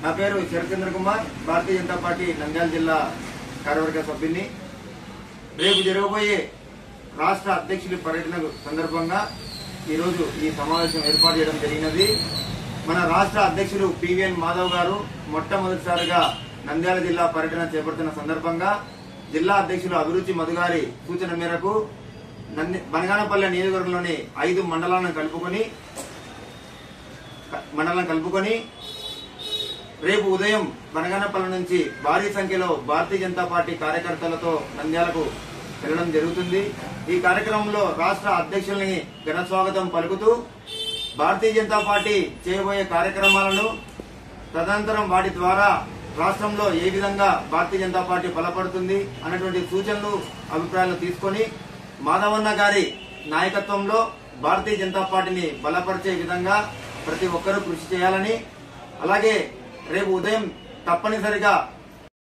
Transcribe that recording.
నా పేరు శరత్చంద్ర కుమార్, భారతీయ జనతా పార్టీ నంద్యాల జిల్లా కార్యవర్గ సభ్యుని. రేపు జరగబోయే రాష్ట్ర అధ్యక్షుల పర్యటన సందర్భంగా ఈరోజు ఈ సమావేశం ఏర్పాటు చేయడం జరిగినది. మన రాష్ట్ర అధ్యక్షులు పివిఎన్ మాధవ్ గారు మొట్టమొదటిసారిగా నంద్యాల జిల్లా పర్యటన చేపడుతున్న సందర్భంగా జిల్లా అధ్యక్షులు అభిరుచి మధు గారి సూచన మేరకు బనగానపల్లె నియోజకవర్గంలోని 5 మండలాలను కలుపుకొని రేపు ఉదయం బనగానపల్లె నుంచి భారీ సంఖ్యలో భారతీయ జనతా పార్టీ కార్యకర్తలతో నంద్యాలకు వెళ్లడం జరుగుతుంది. ఈ కార్యక్రమంలో రాష్ట్ర అధ్యక్షుల్ని ఘన స్వాగతం పలుకుతూ భారతీయ జనతా పార్టీ చేయబోయే కార్యక్రమాలను, తదనంతరం వాటి ద్వారా రాష్ట్రంలో ఏ విధంగా భారతీయ జనతా పార్టీ బలపడుతుంది అన్నటువంటి సూచనలు, అభిప్రాయాలు తీసుకొని మాధవన్న గారి నాయకత్వంలో భారతీయ జనతా పార్టీని బలపరిచే విధంగా ప్రతి ఒక్కరూ కృషి చేయాలని, అలాగే రేపు ఉదయం తప్పనిసరిగా